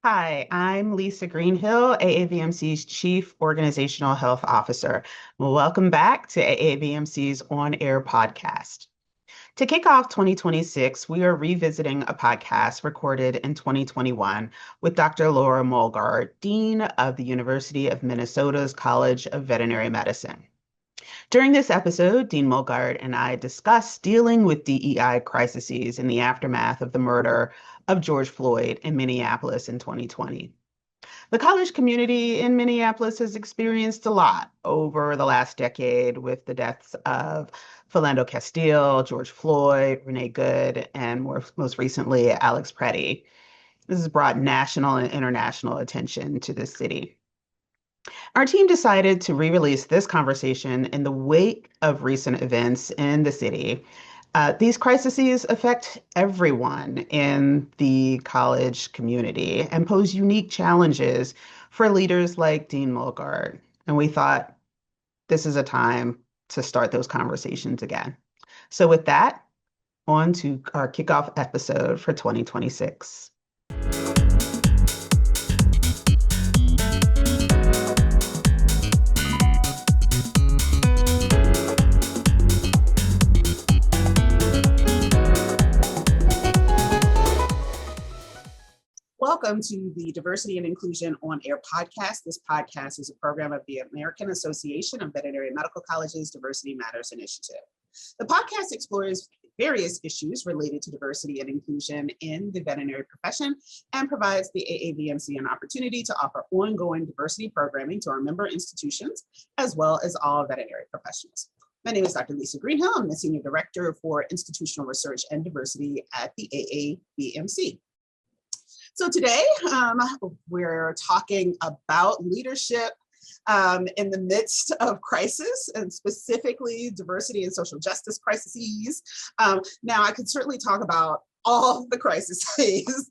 Hi, I'm Lisa Greenhill, AAVMC's Chief Organizational Health Officer. Welcome back to AAVMC's On Air podcast. To kick off 2026, we are revisiting a podcast recorded in 2021 with Dr. Laura Molgaard, Dean of the University of Minnesota's College of Veterinary Medicine. During this episode, Dean Molgaard and I discussed dealing with DEI crises in the aftermath of the murder of George Floyd in Minneapolis in 2020. The college community in Minneapolis has experienced a lot over the last decade with the deaths of Philando Castile, George Floyd, Renee Good, and most recently, Alex Preddy. This has brought national and international attention to this city. Our team decided to re-release this conversation in the wake of recent events in the city. These crises affect everyone in the college community and pose unique challenges for leaders like Dean Molgaard. And we thought this is a time to start those conversations again. So with that, on to our kickoff episode for 2026. Welcome to the Diversity and Inclusion on Air podcast. This podcast is a program of the American Association of Veterinary Medical Colleges Diversity Matters Initiative. The podcast explores various issues related to diversity and inclusion in the veterinary profession and provides the AAVMC an opportunity to offer ongoing diversity programming to our member institutions, as well as all veterinary professionals. My name is Dr. Lisa Greenhill. I'm the Senior Director for Institutional Research and Diversity at the AAVMC. So today, we're talking about leadership in the midst of crisis, and specifically diversity and social justice crises. Now, I could certainly talk about all the crises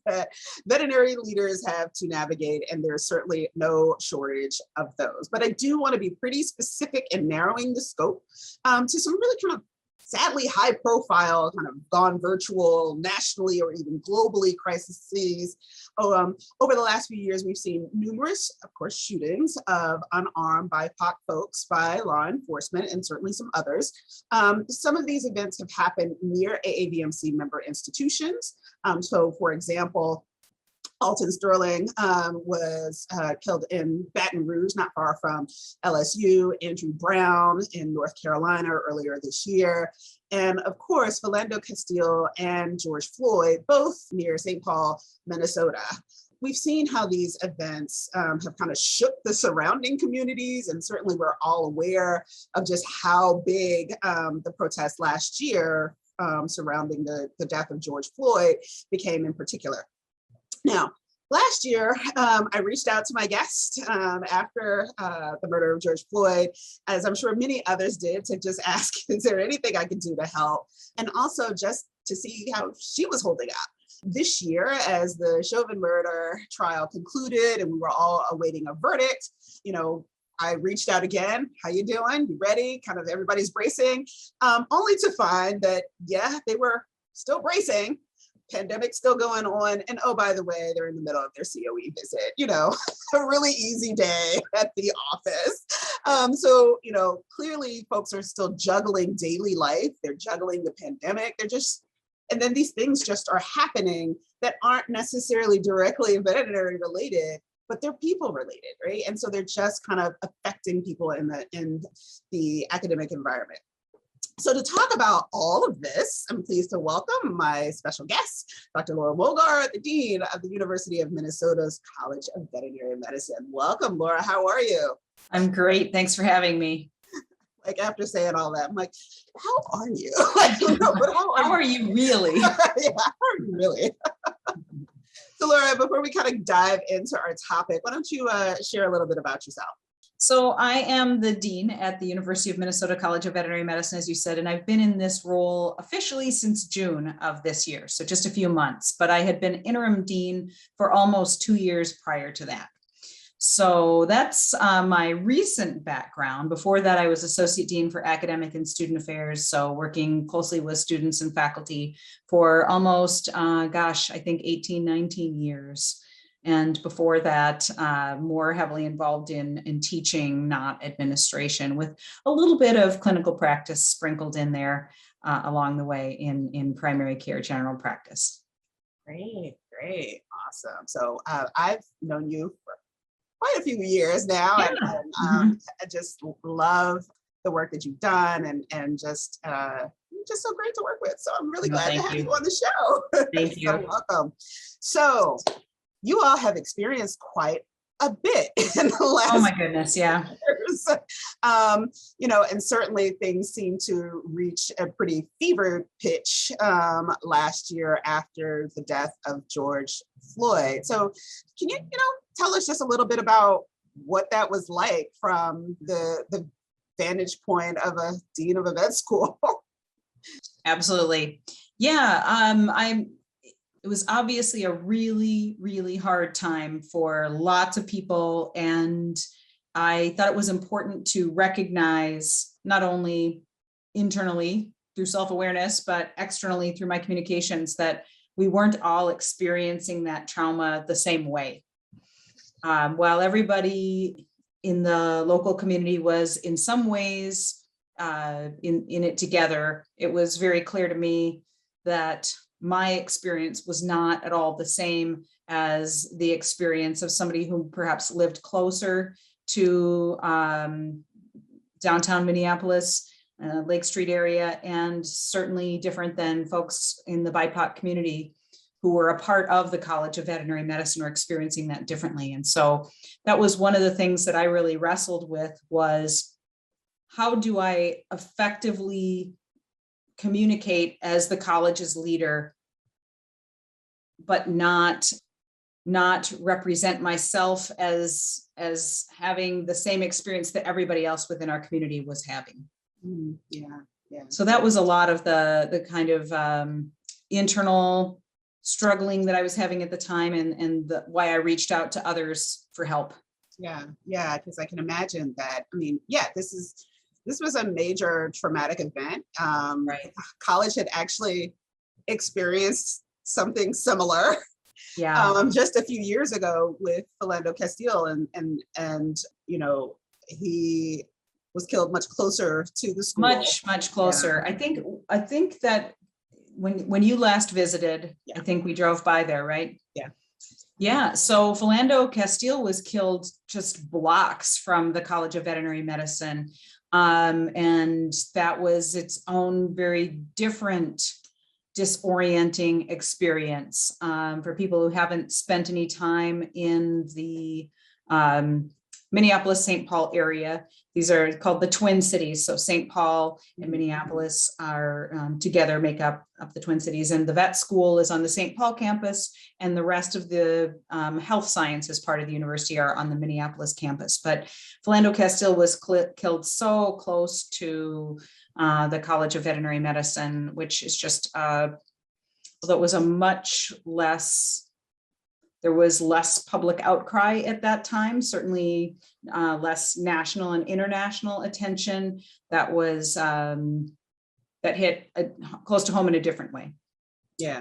that veterinary leaders have to navigate, and there's certainly no shortage of those. But I do want to be pretty specific in narrowing the scope to some really kind of sadly high profile, kind of gone virtual nationally or even globally crises. Over the last few years, we've seen numerous, of course, shootings of unarmed BIPOC folks by law enforcement and certainly some others. Some of these events have happened near AAVMC member institutions. So for example, Alton Sterling was killed in Baton Rouge, not far from LSU, Andrew Brown in North Carolina earlier this year. And of course, Philando Castile and George Floyd, both near St. Paul, Minnesota. We've seen how these events have kind of shook the surrounding communities, and certainly we're all aware of just how big the protests last year surrounding the death of George Floyd became in particular. Now, last year, I reached out to my guest after the murder of George Floyd, as I'm sure many others did, to just ask, is there anything I can do to help? And also just to see how she was holding up. This year, as the Chauvin murder trial concluded and we were all awaiting a verdict, I reached out again. How you doing? You ready? Kind of everybody's bracing, only to find that, yeah, they were still bracing. Pandemic still going on. And oh, by the way, they're in the middle of their COE visit, a really easy day at the office. So, clearly folks are still juggling daily life. They're juggling the pandemic. And then these things just are happening that aren't necessarily directly veterinary related, but they're people related, right? And so they're just kind of affecting people in the academic environment. So to talk about all of this, I'm pleased to welcome my special guest, Dr. Laura Molgaard, the Dean of the University of Minnesota's College of Veterinary Medicine. Welcome, Laura. How are you? I'm great. Thanks for having me. Like after saying all that, I'm like, how are you? I don't know, but how are you really? Yeah, how are you really? So Laura, before we kind of dive into our topic, why don't you share a little bit about yourself? So I am the dean at the University of Minnesota College of Veterinary Medicine, as you said, and I've been in this role officially since June of this year, so just a few months, but I had been interim dean for almost 2 years prior to that. So that's my recent background. Before that, I was associate dean for academic and student affairs, so working closely with students and faculty for almost, I think 18, 19 years. And before that, more heavily involved in teaching, not administration, with a little bit of clinical practice sprinkled in there along the way in primary care general practice. Great, great, awesome. So I've known you for quite a few years now, Yeah. and I just love the work that you've done, and just so great to work with. So I'm really glad to have you on the show. Thank you. So welcome. So you all have experienced quite a bit in the last. Oh my goodness, yeah. Years. And certainly things seem to reach a pretty fevered pitch last year after the death of George Floyd. So can you, tell us just a little bit about what that was like from the vantage point of a dean of a vet school? Absolutely. Yeah, it was obviously a really, really hard time for lots of people. And I thought it was important to recognize, not only internally through self-awareness, but externally through my communications, that we weren't all experiencing that trauma the same way. While everybody in the local community was in some ways in it together, it was very clear to me that my experience was not at all the same as the experience of somebody who perhaps lived closer to downtown Minneapolis, Lake Street area, and certainly different than folks in the BIPOC community who were a part of the College of Veterinary Medicine or experiencing that differently. And so that was one of the things that I really wrestled with, was how do I effectively communicate as the college's leader, but not represent myself as having the same experience that everybody else within our community was having. Yeah. So that was a lot of the kind of internal struggling that I was having at the time, and why I reached out to others for help. Yeah, because I can imagine that. This was a major traumatic event. Right. College had actually experienced something similar. Yeah. Just a few years ago with Philando Castile, and he was killed much closer to the school. Much closer. Yeah. I think that when you last visited, I think we drove by there, right? Yeah. So Philando Castile was killed just blocks from the College of Veterinary Medicine. And that was its own very different, disorienting experience for people who haven't spent any time in the Minneapolis, St. Paul area. These are called the Twin Cities. So St. Paul and Minneapolis are together make up the Twin Cities. And the vet school is on the St. Paul campus, and the rest of the health sciences part of the university are on the Minneapolis campus. But Philando Castile was killed so close to the College of Veterinary Medicine, which is just, although it was there was less public outcry at that time, certainly less national and international attention. That was, that hit close to home in a different way. Yeah.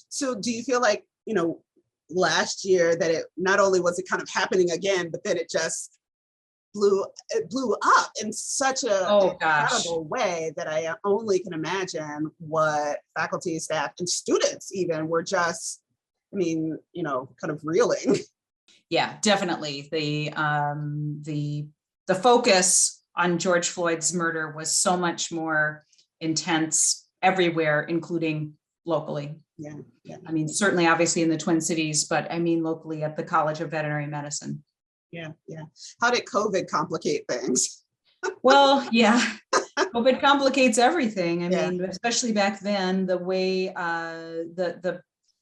So do you feel like, last year that it not only was it kind of happening again, but then it just blew up in such a incredible way that I only can imagine what faculty, staff, and students even were just, kind of reeling. Yeah, definitely. The focus on George Floyd's murder was so much more intense everywhere, including locally. Yeah. Certainly, obviously in the Twin Cities, but locally at the College of Veterinary Medicine. Yeah. How did COVID complicate things? Well, yeah, COVID complicates everything. Especially back then, the way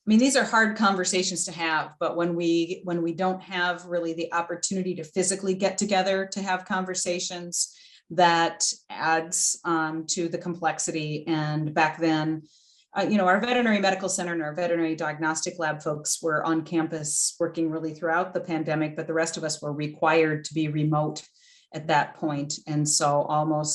these are hard conversations to have, but when we don't have really the opportunity to physically get together to have conversations, that adds to the complexity. And back then, our veterinary medical center and our veterinary diagnostic lab folks were on campus working really throughout the pandemic, but the rest of us were required to be remote at that point. And so all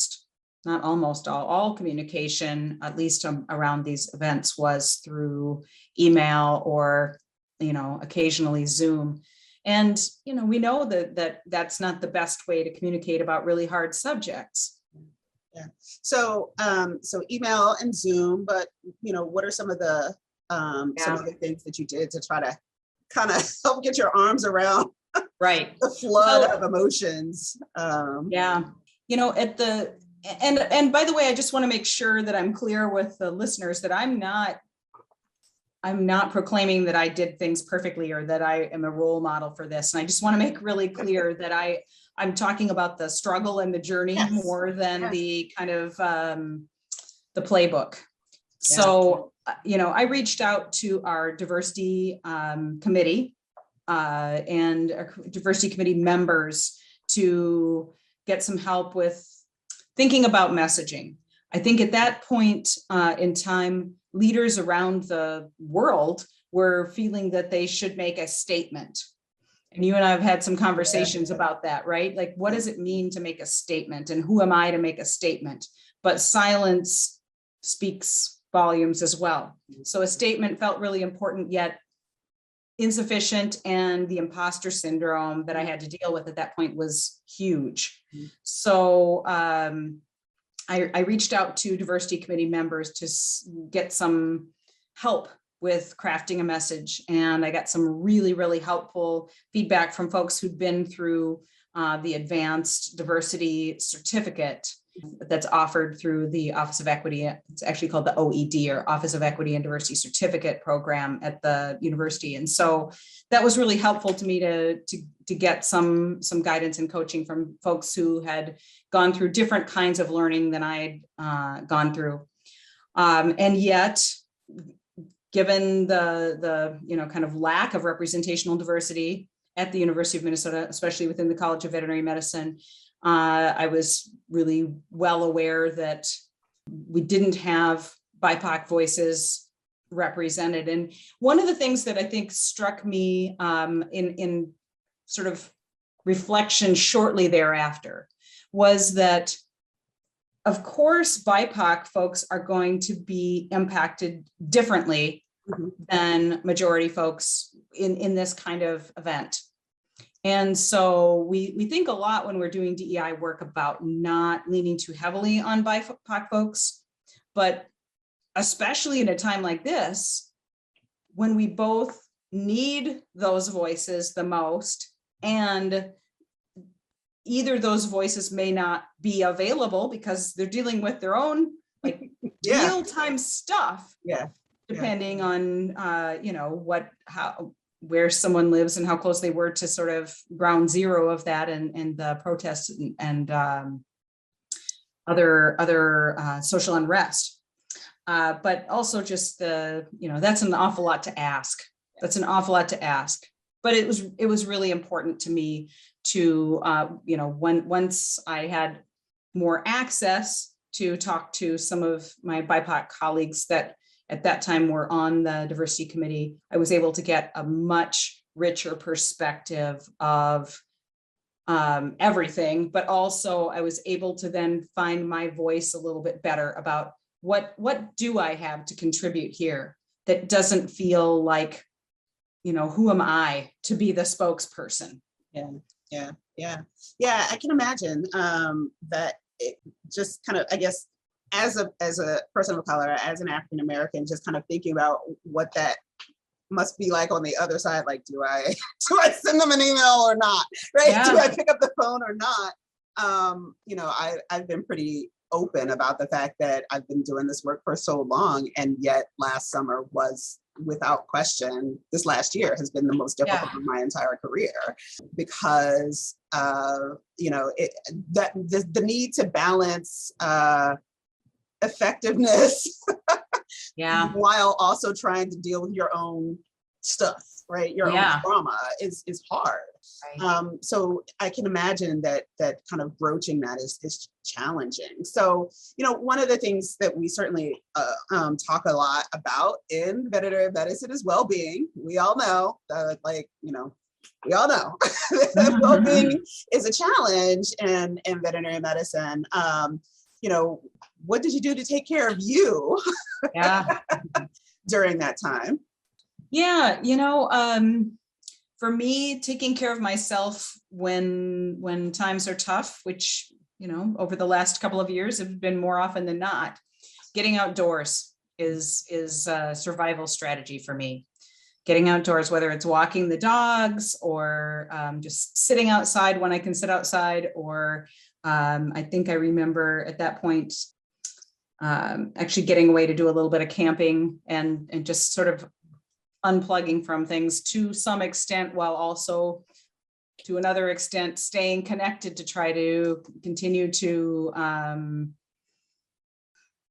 communication, at least around these events, was through email or occasionally Zoom. And, we know that that's not the best way to communicate about really hard subjects. Yeah. So email and Zoom, but, what are some of the things that you did to try to kind of help get your arms around right the flood of emotions? And by the way, I just want to make sure that I'm clear with the listeners that I'm not proclaiming that I did things perfectly or that I am a role model for this. And I just want to make really clear that I'm talking about the struggle and the journey more than the kind of the playbook. Yeah. So, I reached out to our diversity committee and our diversity committee members to get some help with thinking about messaging. I think at that point in time, leaders around the world were feeling that they should make a statement. And you and I have had some conversations about that, right? Like, what does it mean to make a statement? And who am I to make a statement? But silence speaks volumes as well. So a statement felt really important, yet insufficient. And the imposter syndrome that I had to deal with at that point was huge. So I reached out to diversity committee members to get some help with crafting a message. And I got some really, really helpful feedback from folks who'd been through the advanced diversity certificate that's offered through the Office of Equity. It's actually called the OED, or Office of Equity and Diversity Certificate program at the university. And so that was really helpful to me to get some guidance and coaching from folks who had gone through different kinds of learning than I had gone through. And yet, given the kind of lack of representational diversity at the University of Minnesota, especially within the College of Veterinary Medicine, I was really well aware that we didn't have BIPOC voices represented. And one of the things that I think struck me in sort of reflection shortly thereafter was that, of course, BIPOC folks are going to be impacted differently than majority folks in this kind of event. And so we think a lot when we're doing DEI work about not leaning too heavily on BIPOC folks, but especially in a time like this, when we both need those voices the most, and either those voices may not be available because they're dealing with their own real-time stuff, depending on where someone lives and how close they were to sort of ground zero of that and the protests and other social unrest. But also just that's an awful lot to ask. But it was really important to me to, once I had more access to talk to some of my BIPOC colleagues that at that time were on the diversity committee, I was able to get a much richer perspective of everything, but also I was able to then find my voice a little bit better about what do I have to contribute here that doesn't feel like, who am I to be the spokesperson? Yeah. I can imagine that it just kind of, I guess, as a person of color, as an African American, just kind of thinking about what that must be like on the other side. Like, do I send them an email or not? Right? Yeah. Do I pick up the phone or not? I've been pretty open about the fact that I've been doing this work for so long, and yet last summer was, without question, this last year has been the most difficult of my entire career, because the need to balance effectiveness while also trying to deal with your own stuff, right? Your own trauma is hard. Right. So I can imagine that kind of broaching that is challenging. So, one of the things that we certainly talk a lot about in veterinary medicine is well-being. We all know that, well-being is a challenge in veterinary medicine. What did you do to take care of you during that time? Yeah, for me, taking care of myself when times are tough, which, over the last couple of years have been more often than not, getting outdoors is a survival strategy for me. Getting outdoors, whether it's walking the dogs or just sitting outside when I can sit outside, or I think I remember at that point actually getting away to do a little bit of camping and just sort of unplugging from things to some extent, while also to another extent staying connected to try to continue to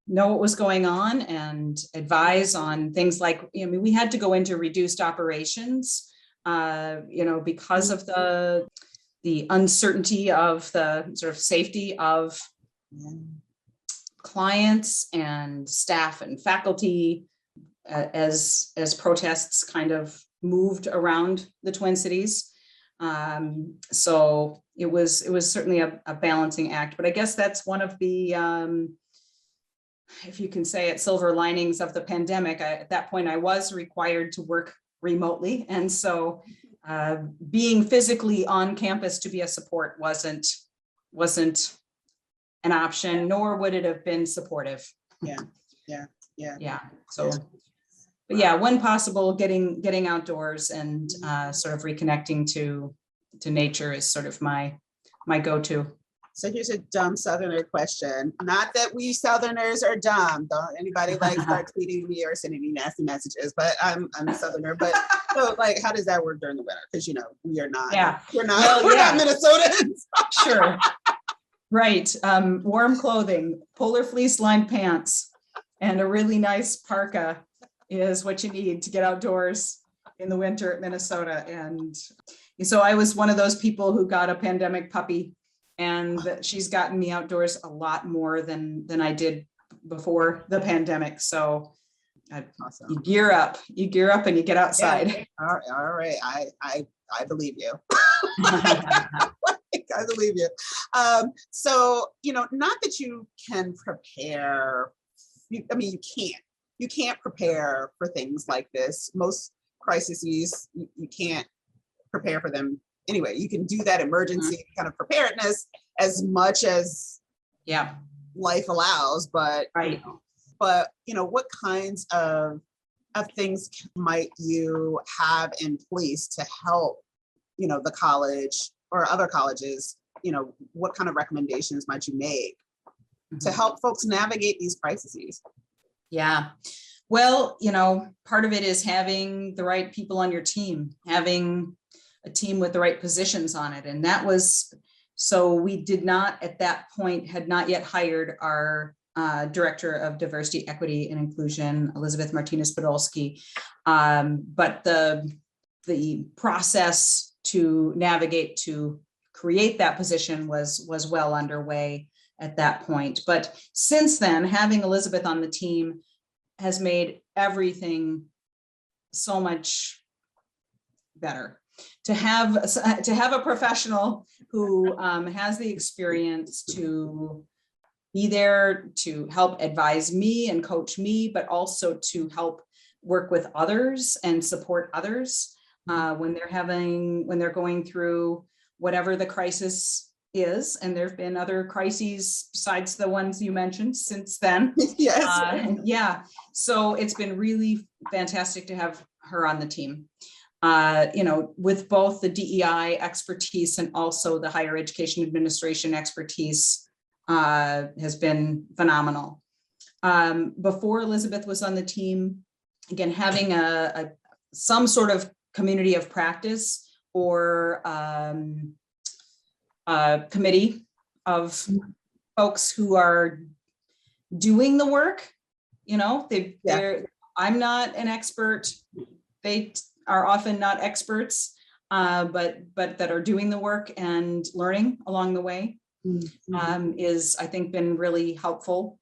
know what was going on and advise on things like, we had to go into reduced operations, because of the uncertainty of the sort of safety of clients and staff and faculty as protests kind of moved around the Twin Cities. So it was certainly a balancing act, but I guess that's one of the, if you can say it, silver linings of the pandemic. At that point, I was required to work remotely. And so being physically on campus to be a support wasn't an option, nor would it have been supportive. Yeah. So, but yeah, when possible, getting outdoors and sort of reconnecting to nature is sort of my go-to. So here's a dumb Southerner question. Not that we Southerners are dumb. Don't anybody start tweeting me or sending me nasty messages, but I'm a Southerner. But so how does that work during the winter? Because we are not. Yeah. We're not Minnesotans. Sure. Right. Warm clothing, polar fleece lined pants, and a really nice parka is what you need to get outdoors in the winter at Minnesota. And so I was one of those people who got a pandemic puppy, and she's gotten me outdoors a lot more than I did before the pandemic. So awesome. You gear up and you get outside. Yeah. All right. I believe you. I believe you. So, not that you can prepare. You can't. You can't prepare for things like this. Most crises, you can't prepare for them anyway. You can do that emergency kind of preparedness as much as life allows, but right. But what kinds of things might you have in place to help the college or other colleges? What kind of recommendations might you make to help folks navigate these crises? Yeah. Well, part of it is having the right people on your team, having a team with the right positions on it. And that was, so we did not at that point, had not yet hired our Director of Diversity, Equity, and Inclusion, Elizabeth Martinez-Podolsky. But the process to navigate to create that position was well underway at that point. But since then, having Elizabeth on the team has made everything so much better. To have a professional who has the experience to be there to help advise me and coach me, but also to help work with others and support others when they're going through whatever the crisis is. And there have been other crises besides the ones you mentioned since then. Yes. So it's been really fantastic to have her on the team. With both the DEI expertise and also the higher education administration expertise has been phenomenal. Before Elizabeth was on the team, again, having some sort of community of practice or a committee of folks who are doing the work, I'm not an expert. They are often not experts, but that are doing the work and learning along the way is, I think, been really helpful.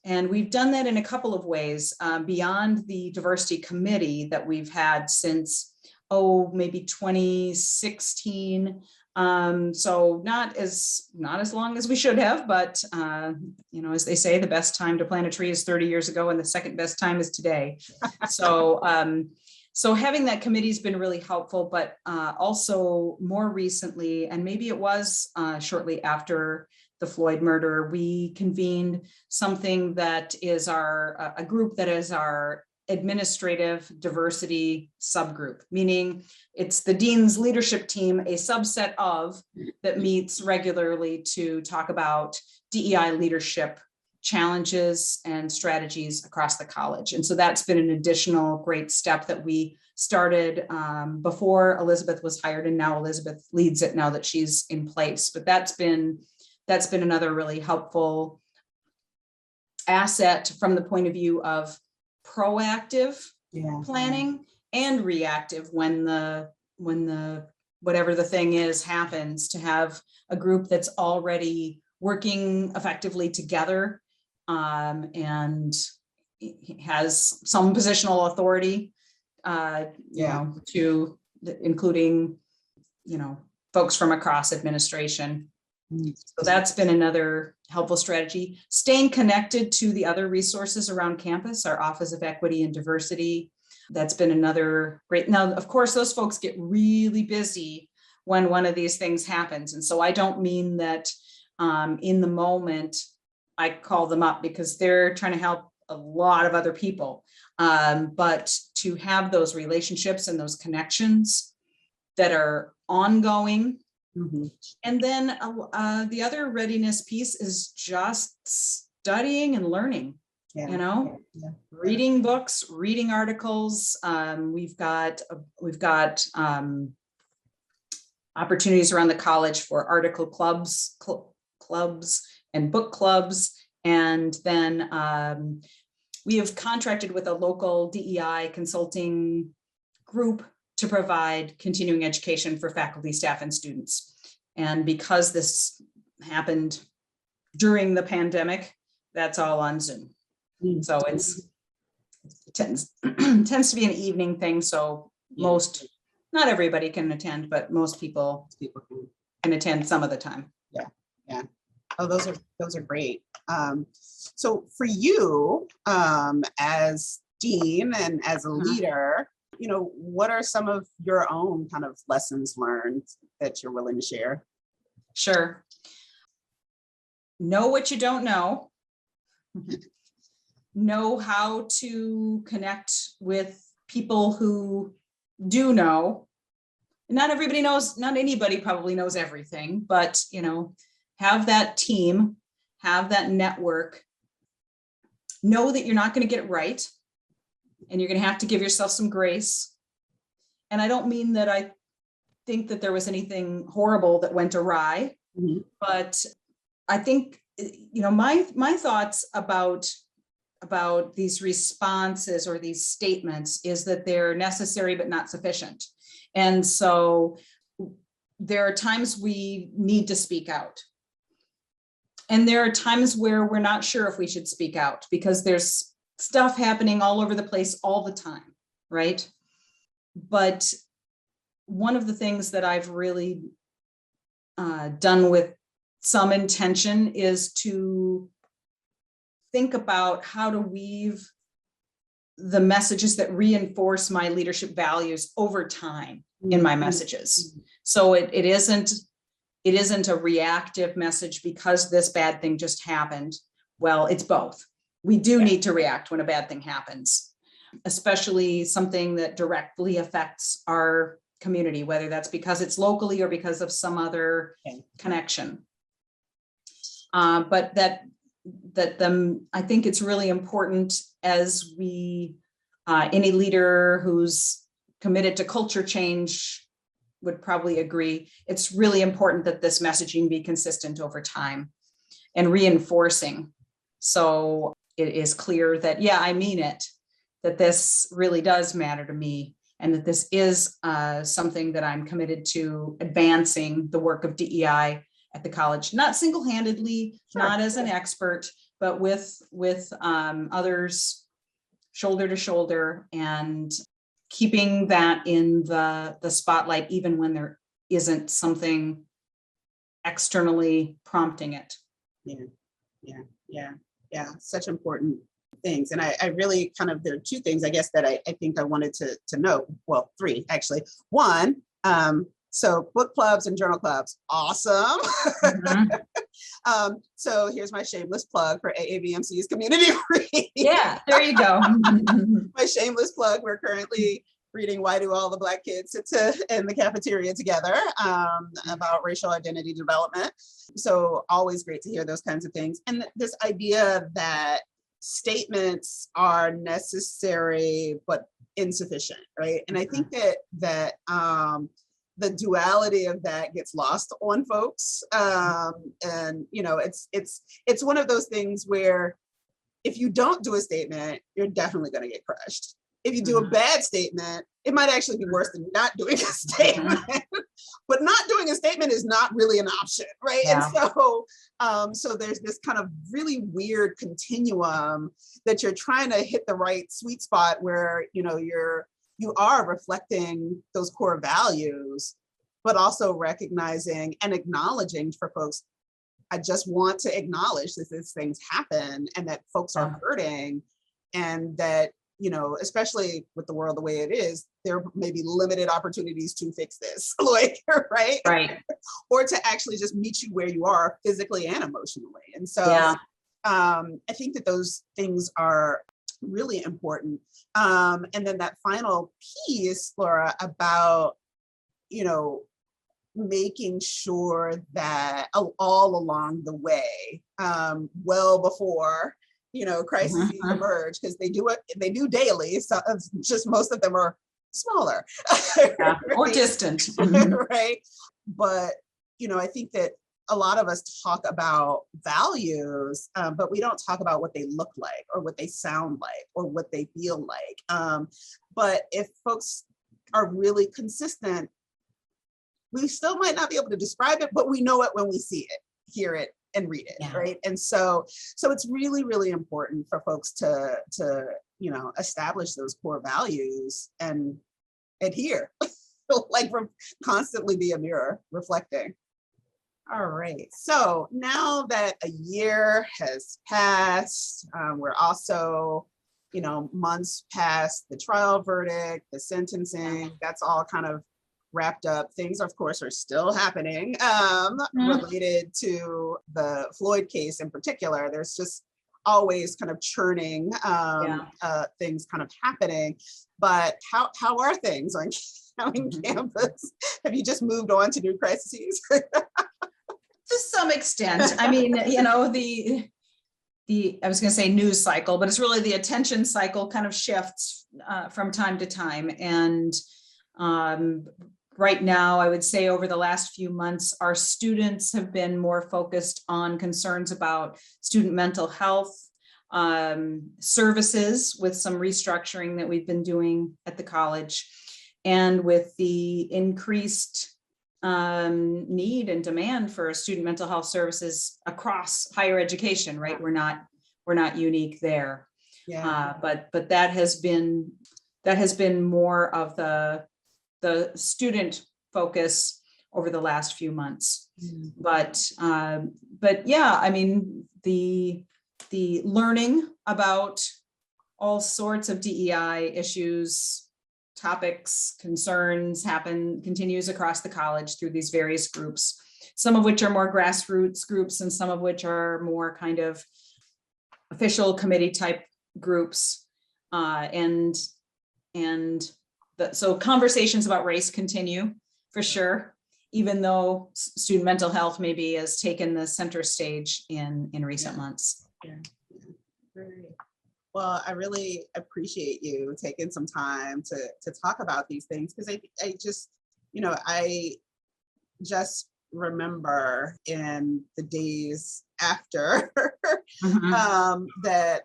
And we've done that in a couple of ways beyond the diversity committee that we've had since, maybe 2016. So not as long as we should have, but as they say, the best time to plant a tree is 30 years ago and the second best time is today. So So having that committee has been really helpful, but also more recently, and maybe it was shortly after the Floyd murder, we convened something that is a group that is our administrative diversity subgroup, meaning it's the dean's leadership team, a subset of that meets regularly to talk about DEI leadership challenges and strategies across the college. And so that's been an additional great step that we started before Elizabeth was hired, and now Elizabeth leads it now that she's in place. But that's been another really helpful asset from the point of view of proactive planning and reactive when the whatever the thing is happens, to have a group that's already working effectively together and has some positional authority, to including, folks from across administration. So that's been another helpful strategy. Staying connected to the other resources around campus, our Office of Equity and Diversity. That's been another great. Now, of course, those folks get really busy when one of these things happens. And so I don't mean that in the moment I call them up, because they're trying to help a lot of other people. But to have those relationships and those connections that are ongoing. Mm-hmm. And then the other readiness piece is just studying and learning, reading books, reading articles. We've got opportunities around the college for article clubs and book clubs. And then we have contracted with a local DEI consulting group to provide continuing education for faculty, staff, and students. And because this happened during the pandemic, that's all on Zoom. So it tends to be an evening thing. So not everybody can attend, but most people can attend some of the time. Yeah. Oh, those are great. So for you, as dean and as a leader, what are some of your own kind of lessons learned that you're willing to share? Sure. Know what you don't know. Know how to connect with people who do know. Not everybody knows, not anybody probably knows everything, but, have that team, have that network. Know that you're not going to get it right. And you're going to have to give yourself some grace. And I don't mean that I think that there was anything horrible that went awry, but I think, my thoughts about these responses or these statements is that they're necessary but not sufficient. And so there are times we need to speak out. And there are times where we're not sure if we should speak out, because there's stuff happening all over the place all the time, right? But one of the things that I've really done with some intention is to think about how to weave the messages that reinforce my leadership values over time in my messages. So it isn't a reactive message because this bad thing just happened. Well, it's both. We do need to react when a bad thing happens, especially something that directly affects our community, whether that's because it's locally or because of some other connection. But I think it's really important as any leader who's committed to culture change would probably agree. It's really important that this messaging be consistent over time and reinforcing. So it is clear that, I mean it, that this really does matter to me, and that this is something that I'm committed to advancing the work of DEI at the college, not single-handedly, not as an expert, but with others shoulder to shoulder, and keeping that in the spotlight, even when there isn't something externally prompting it. Yeah. Such important things. And I really kind of, there are two things, I guess, that I think I wanted to note. Well, three, actually. One, so book clubs and journal clubs, awesome. So here's my shameless plug for AAVMC's community read. Yeah, there you go. My shameless plug, we're currently reading Why Do All the Black Kids Sit in the Cafeteria Together, about racial identity development. So always great to hear those kinds of things. And this idea that statements are necessary but insufficient, right? And I think that the duality of that gets lost on folks. And it's one of those things where if you don't do a statement, you're definitely going to get crushed. If you do a bad statement, it might actually be worse than not doing a statement. But not doing a statement is not really an option, right? Yeah. And so there's this kind of really weird continuum that you're trying to hit the right sweet spot where you are reflecting those core values, but also recognizing and acknowledging for folks, I just want to acknowledge that these things happen and that folks are hurting, and that, especially with the world the way it is, there may be limited opportunities to fix this, like, right? Right. Or to actually just meet you where you are physically and emotionally. And so I think that those things are really important. And then that final piece, Laura, about, making sure that all along the way, well before, crises emerge, because they do daily. So it's just most of them are smaller. Right? Or distant. Right. But, I think that a lot of us talk about values, but we don't talk about what they look like or what they sound like or what they feel like. But if folks are really consistent, we still might not be able to describe it, but we know it when we see it, hear it, and read it, right? And so it's really, really important for folks to establish those core values and adhere, like constantly be a mirror reflecting. All right, so now that a year has passed, we're also, months past the trial verdict, the sentencing, that's all kind of wrapped up. Things, of course, are still happening related to the Floyd case in particular. There's just always kind of churning things kind of happening. But how are things on campus? Have you just moved on to new crises? To some extent. I mean, the I was going to say news cycle, but it's really the attention cycle kind of shifts from time to time. And right now, I would say over the last few months, our students have been more focused on concerns about student mental health services, with some restructuring that we've been doing at the college, and with the increased need and demand for student mental health services across higher education, right? We're not unique there. But that has been more of the student focus over the last few months. But yeah, I mean, the learning about all sorts of DEI issues, topics, concerns continues across the college through these various groups, some of which are more grassroots groups and some of which are more kind of official committee type groups. So conversations about race continue for sure, even though student mental health maybe has taken the center stage in recent months. Great. Well, I really appreciate you taking some time to talk about these things, because I just remember in the days after that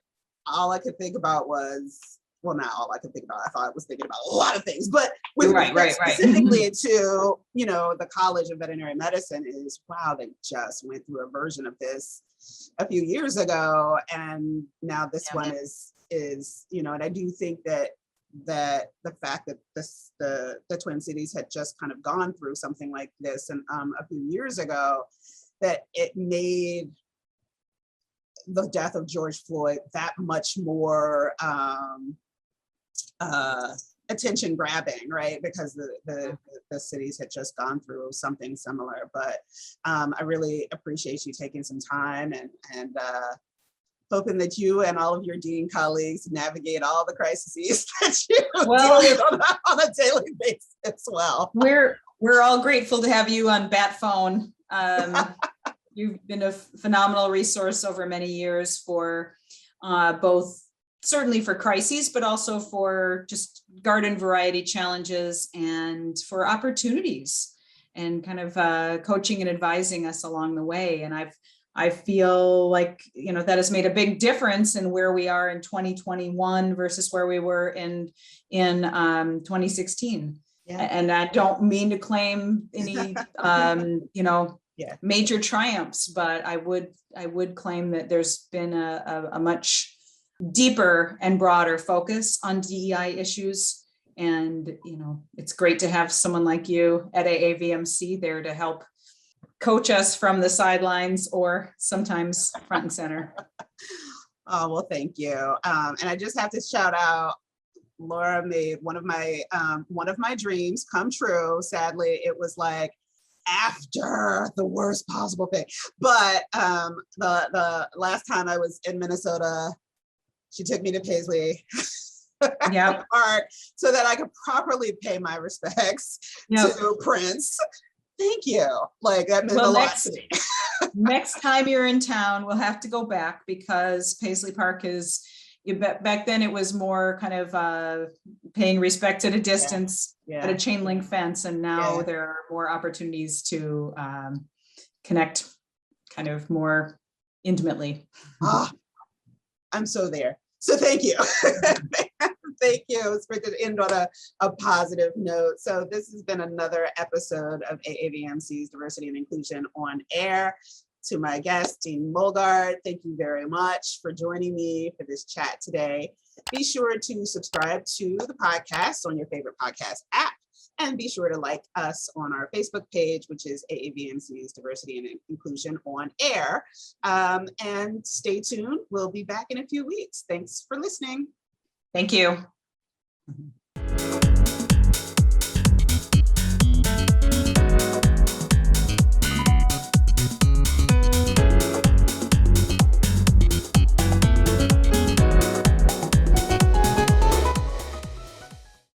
all I could think about was, well, not all I could think about, I thought I was thinking about a lot of things, but with respect specifically to, the College of Veterinary Medicine is, wow, they just went through a version of this a few years ago. And now this one is, and I do think that the fact that the Twin Cities had just kind of gone through something like this and a few years ago, that it made the death of George Floyd that much more attention grabbing, right? Because the cities had just gone through something similar. But I really appreciate you taking some time and hoping that you and all of your dean colleagues navigate all the crises that you deal with on a daily basis as well. We're all grateful to have you on Bat Phone. You've been a phenomenal resource over many years for both, certainly for crises, but also for just garden variety challenges and for opportunities, and kind of coaching and advising us along the way. And I feel like, that has made a big difference in where we are in 2021 versus where we were in 2016. Yeah. And I don't mean to claim any, major triumphs, but I would claim that there's been a much deeper and broader focus on DEI issues. And, it's great to have someone like you at AAVMC there to help coach us from the sidelines or sometimes front and center. Oh, well, thank you. And I just have to shout out, Laura made one of my dreams come true. Sadly, it was like after the worst possible thing. But the last time I was in Minnesota, she took me to Paisley Park so that I could properly pay my respects to Prince. Thank you. Like, that meant a lot to me. Next time you're in town, we'll have to go back, because Paisley Park is, back then it was more kind of paying respect at a distance at a chain link fence. And now there are more opportunities to connect kind of more intimately. I'm so there. So thank you. Thank you. It's great to end on a positive note. So this has been another episode of AAVMC's Diversity and Inclusion on Air. To my guest, Dean Molgaard, thank you very much for joining me for this chat today. Be sure to subscribe to the podcast on your favorite podcast app, and be sure to like us on our Facebook page, which is AAVMC's Diversity and Inclusion on Air. And stay tuned. We'll be back in a few weeks. Thanks for listening. Thank you. Mm-hmm.